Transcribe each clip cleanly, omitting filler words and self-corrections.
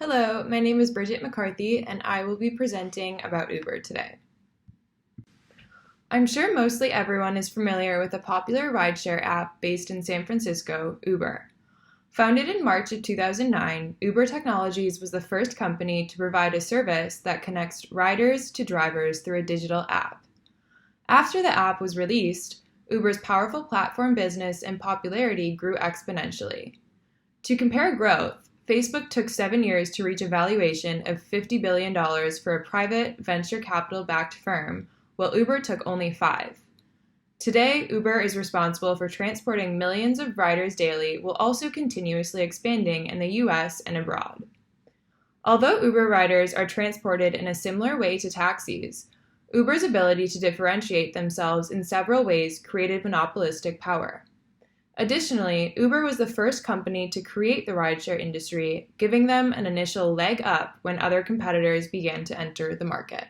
Hello, my name is Bridget McCarthy, and I will be presenting about Uber today. I'm sure mostly everyone is familiar with a popular rideshare app based in San Francisco, Uber. Founded in March of 2009, Uber Technologies was the first company to provide a service that connects riders to drivers through a digital app. After the app was released, Uber's powerful platform business and popularity grew exponentially. To compare growth, Facebook took 7 years to reach a valuation of $50 billion for a private venture capital-backed firm, while Uber took only 5. Today, Uber is responsible for transporting millions of riders daily while also continuously expanding in the US and abroad. Although Uber riders are transported in a similar way to taxis, Uber's ability to differentiate themselves in several ways created monopolistic power. Additionally, Uber was the first company to create the rideshare industry, giving them an initial leg up when other competitors began to enter the market.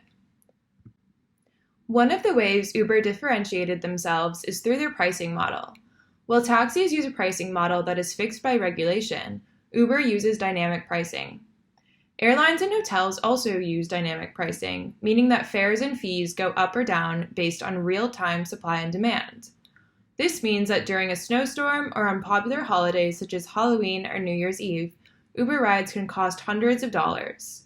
One of the ways Uber differentiated themselves is through their pricing model. While taxis use a pricing model that is fixed by regulation, Uber uses dynamic pricing. Airlines and hotels also use dynamic pricing, meaning that fares and fees go up or down based on real-time supply and demand. This means that during a snowstorm or on popular holidays such as Halloween or New Year's Eve, Uber rides can cost hundreds of dollars.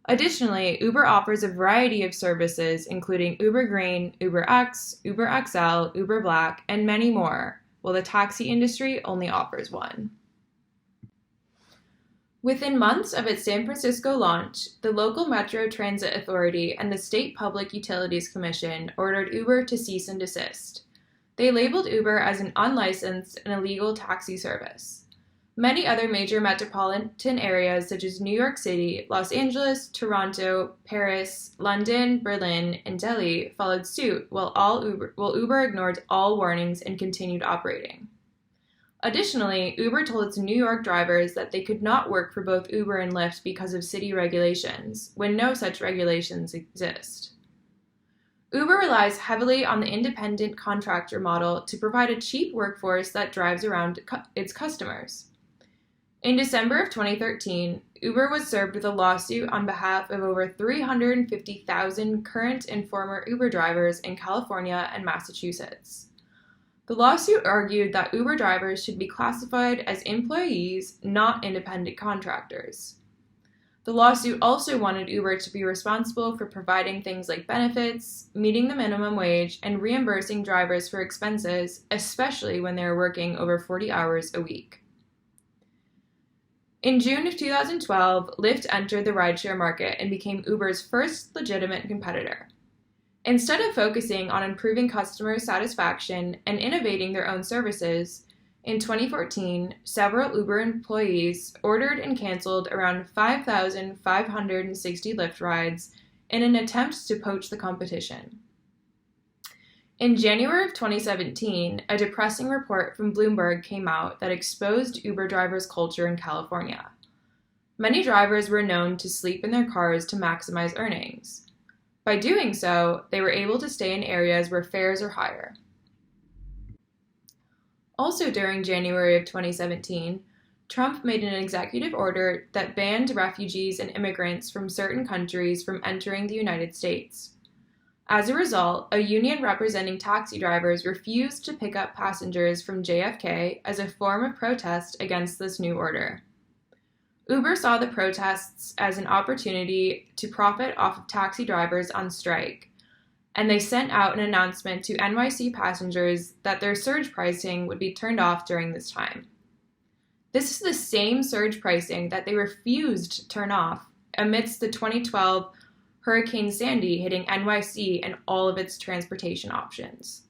Additionally, Uber offers a variety of services including Uber Green, Uber X, Uber XL, Uber Black, and many more, while the taxi industry only offers one. Within months of its San Francisco launch, the local Metro Transit Authority and the State Public Utilities Commission ordered Uber to cease and desist. They labeled Uber as an unlicensed and illegal taxi service. Many other major metropolitan areas such as New York City, Los Angeles, Toronto, Paris, London, Berlin, and Delhi followed suit while Uber ignored all warnings and continued operating. Additionally, Uber told its New York drivers that they could not work for both Uber and Lyft because of city regulations, when no such regulations exist. Uber relies heavily on the independent contractor model to provide a cheap workforce that drives around its customers. In December of 2013, Uber was served with a lawsuit on behalf of over 350,000 current and former Uber drivers in California and Massachusetts. The lawsuit argued that Uber drivers should be classified as employees, not independent contractors. The lawsuit also wanted Uber to be responsible for providing things like benefits, meeting the minimum wage, and reimbursing drivers for expenses, especially when they are working over 40 hours a week. In June of 2012, Lyft entered the rideshare market and became Uber's first legitimate competitor. Instead of focusing on improving customer satisfaction and innovating their own services, in 2014, several Uber employees ordered and canceled around 5,560 Lyft rides in an attempt to poach the competition. In January of 2017, a depressing report from Bloomberg came out that exposed Uber drivers' culture in California. Many drivers were known to sleep in their cars to maximize earnings. By doing so, they were able to stay in areas where fares are higher. Also during January of 2017, Trump made an executive order that banned refugees and immigrants from certain countries from entering the United States. As a result, a union representing taxi drivers refused to pick up passengers from JFK as a form of protest against this new order. Uber saw the protests as an opportunity to profit off of taxi drivers on strike, and they sent out an announcement to NYC passengers that their surge pricing would be turned off during this time. This is the same surge pricing that they refused to turn off amidst the 2012 Hurricane Sandy hitting NYC and all of its transportation options.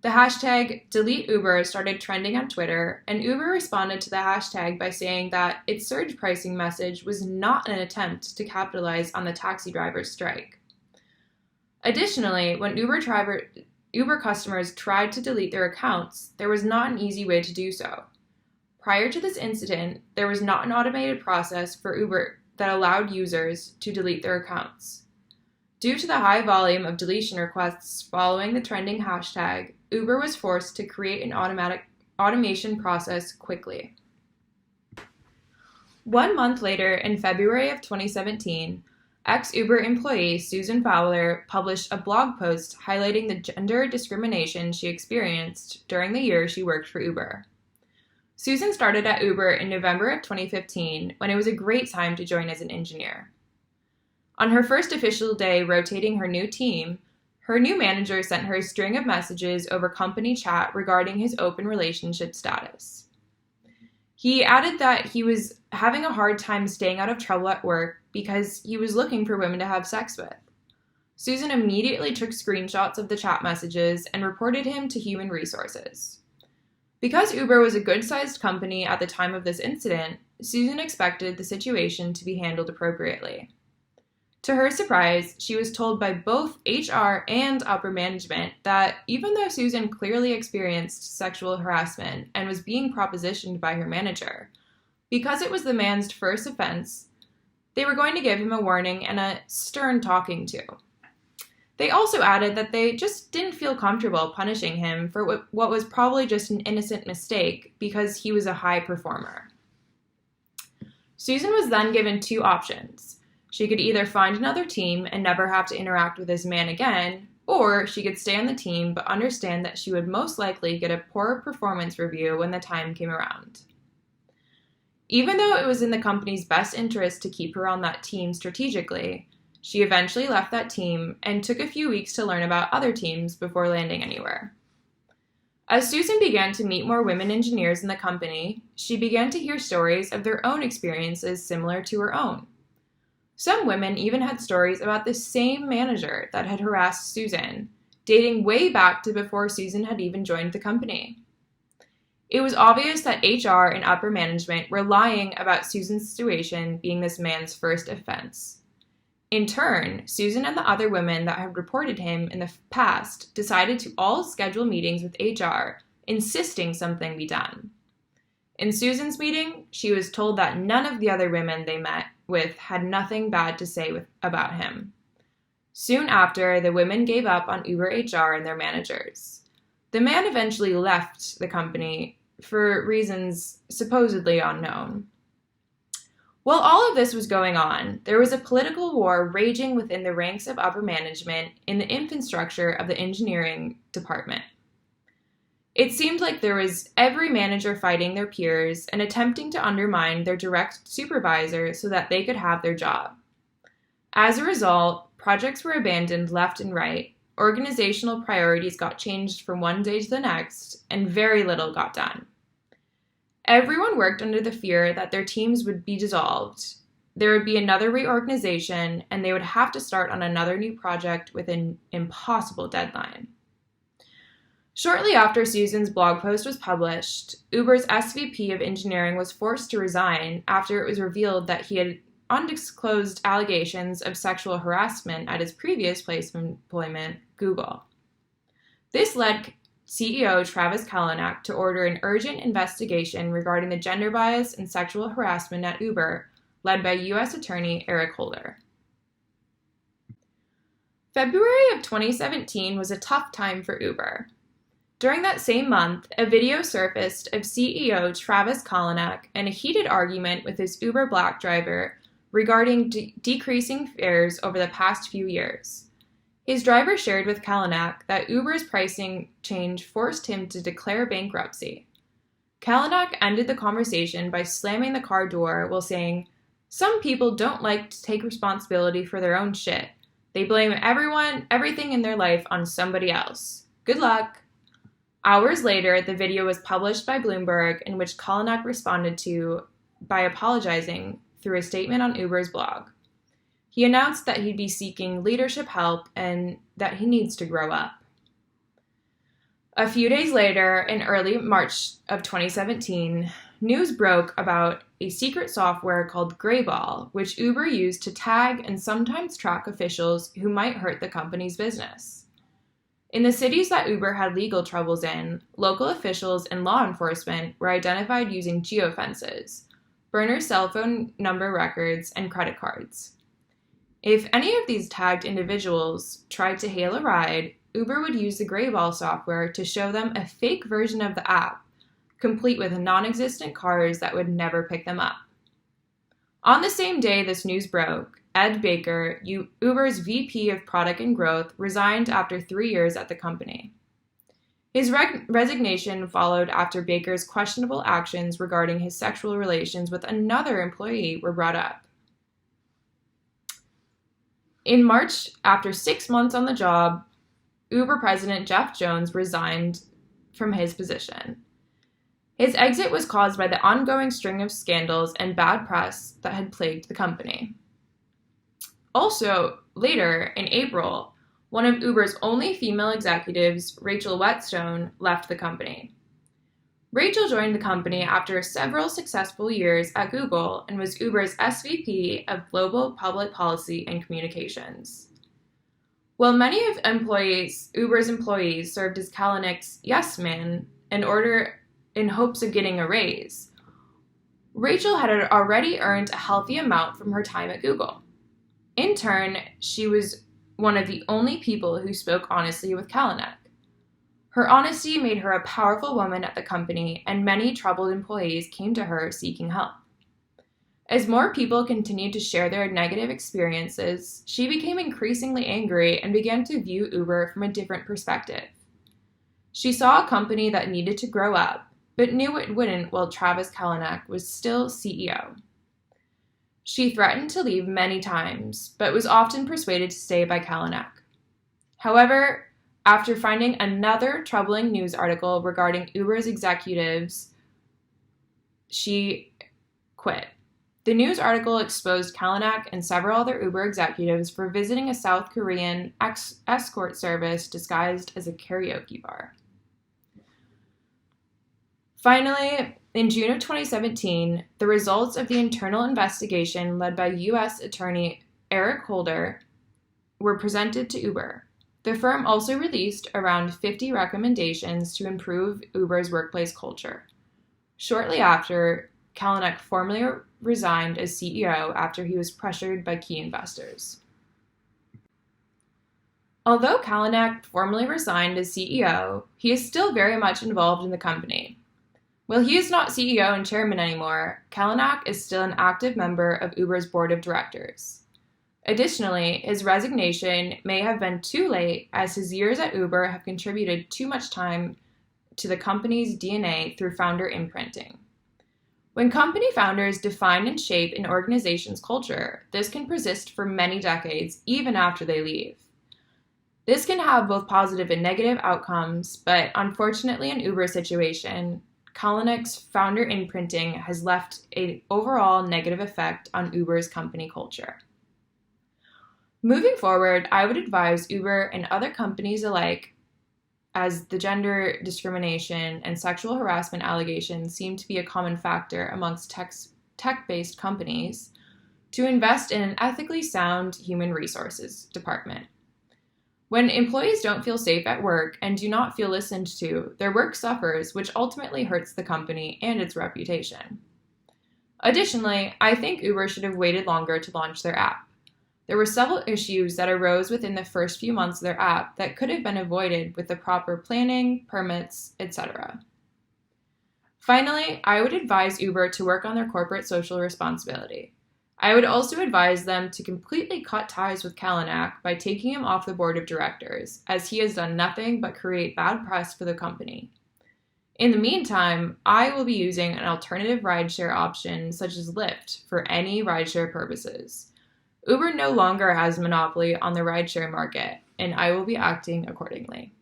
The hashtag #DeleteUber started trending on Twitter, and Uber responded to the hashtag by saying that its surge pricing message was not an attempt to capitalize on the taxi drivers' strike. Additionally, when Uber customers tried to delete their accounts, there was not an easy way to do so. Prior to this incident, there was not an automated process for Uber that allowed users to delete their accounts. Due to the high volume of deletion requests following the trending hashtag, Uber was forced to create an automation process quickly. 1 month later, in February of 2017, ex-Uber employee Susan Fowler published a blog post highlighting the gender discrimination she experienced during the year she worked for Uber. Susan started at Uber in November of 2015 when it was a great time to join as an engineer. On her first official day rotating her new team, her new manager sent her a string of messages over company chat regarding his open relationship status. He added that he was having a hard time staying out of trouble at work because he was looking for women to have sex with. Susan immediately took screenshots of the chat messages and reported him to Human Resources. Because Uber was a good-sized company at the time of this incident, Susan expected the situation to be handled appropriately. To her surprise, she was told by both HR and upper management that even though Susan clearly experienced sexual harassment and was being propositioned by her manager, because it was the man's first offense, they were going to give him a warning and a stern talking to. They also added that they just didn't feel comfortable punishing him for what was probably just an innocent mistake because he was a high performer. Susan was then given 2 options. She could either find another team and never have to interact with this man again, or she could stay on the team but understand that she would most likely get a poor performance review when the time came around. Even though it was in the company's best interest to keep her on that team strategically, she eventually left that team and took a few weeks to learn about other teams before landing anywhere. As Susan began to meet more women engineers in the company, she began to hear stories of their own experiences similar to her own. Some women even had stories about the same manager that had harassed Susan, dating way back to before Susan had even joined the company. It was obvious that HR and upper management were lying about Susan's situation being this man's first offense. In turn, Susan and the other women that had reported him in the past decided to all schedule meetings with HR, insisting something be done. In Susan's meeting, she was told that none of the other women they met with had nothing bad to say about him. Soon after, the women gave up on Uber HR and their managers. The man eventually left the company for reasons supposedly unknown. While all of this was going on, there was a political war raging within the ranks of upper management in the infrastructure of the engineering department. It seemed like there was every manager fighting their peers and attempting to undermine their direct supervisor so that they could have their job. As a result, projects were abandoned left and right, organizational priorities got changed from one day to the next, and very little got done. Everyone worked under the fear that their teams would be dissolved, there would be another reorganization, and they would have to start on another new project with an impossible deadline. Shortly after Susan's blog post was published, Uber's SVP of engineering was forced to resign after it was revealed that he had undisclosed allegations of sexual harassment at his previous place of employment, Google. This led CEO Travis Kalanick to order an urgent investigation regarding the gender bias and sexual harassment at Uber, led by U.S. Attorney Eric Holder. February of 2017 was a tough time for Uber. During that same month, a video surfaced of CEO Travis Kalanick in a heated argument with his Uber Black driver regarding decreasing fares over the past few years. His driver shared with Kalanick that Uber's pricing change forced him to declare bankruptcy. Kalanick ended the conversation by slamming the car door while saying, "Some people don't like to take responsibility for their own shit. They blame everything in their life on somebody else. Good luck." Hours later, the video was published by Bloomberg, in which Kalanick responded to by apologizing through a statement on Uber's blog. He announced that he'd be seeking leadership help and that he needs to grow up. A few days later, in early March of 2017, news broke about a secret software called Greyball, which Uber used to tag and sometimes track officials who might hurt the company's business. In the cities that Uber had legal troubles in, local officials and law enforcement were identified using geofences, burner cell phone number records, and credit cards. If any of these tagged individuals tried to hail a ride, Uber would use the Greyball software to show them a fake version of the app, complete with non-existent cars that would never pick them up. On the same day this news broke, Ed Baker, Uber's VP of Product and Growth, resigned after 3 years at the company. His resignation followed after Baker's questionable actions regarding his sexual relations with another employee were brought up. In March, after 6 months on the job, Uber president Jeff Jones resigned from his position. His exit was caused by the ongoing string of scandals and bad press that had plagued the company. Also, later, in April, one of Uber's only female executives, Rachel Whetstone, left the company. Rachel joined the company after several successful years at Google and was Uber's SVP of Global Public Policy and Communications. While many of Uber's employees served as Kalanick's yes man in hopes of getting a raise, Rachel had already earned a healthy amount from her time at Google. In turn, she was one of the only people who spoke honestly with Kalanick. Her honesty made her a powerful woman at the company, and many troubled employees came to her seeking help. As more people continued to share their negative experiences, she became increasingly angry and began to view Uber from a different perspective. She saw a company that needed to grow up, but knew it wouldn't while Travis Kalanick was still CEO. She threatened to leave many times, but was often persuaded to stay by Kalanick. However, after finding another troubling news article regarding Uber's executives, she quit. The news article exposed Kalanick and several other Uber executives for visiting a South Korean escort service disguised as a karaoke bar. Finally, in June of 2017, the results of the internal investigation led by U.S. Attorney Eric Holder were presented to Uber. The firm also released around 50 recommendations to improve Uber's workplace culture. Shortly after, Kalanick formally resigned as CEO after he was pressured by key investors. Although Kalanick formally resigned as CEO, he is still very much involved in the company. While he is not CEO and chairman anymore, Kalanick is still an active member of Uber's board of directors. Additionally, his resignation may have been too late, as his years at Uber have contributed too much time to the company's DNA through founder imprinting. When company founders define and shape an organization's culture, this can persist for many decades, even after they leave. This can have both positive and negative outcomes, but unfortunately in Uber's situation, Kalanick's founder imprinting has left an overall negative effect on Uber's company culture. Moving forward, I would advise Uber and other companies alike, as the gender discrimination and sexual harassment allegations seem to be a common factor amongst tech-based companies, to invest in an ethically sound human resources department. When employees don't feel safe at work and do not feel listened to, their work suffers, which ultimately hurts the company and its reputation. Additionally, I think Uber should have waited longer to launch their app. There were several issues that arose within the first few months of their app that could have been avoided with the proper planning, permits, etc. Finally, I would advise Uber to work on their corporate social responsibility. I would also advise them to completely cut ties with Kalanick by taking him off the board of directors, as he has done nothing but create bad press for the company. In the meantime, I will be using an alternative rideshare option such as Lyft for any rideshare purposes. Uber no longer has a monopoly on the rideshare market, and I will be acting accordingly.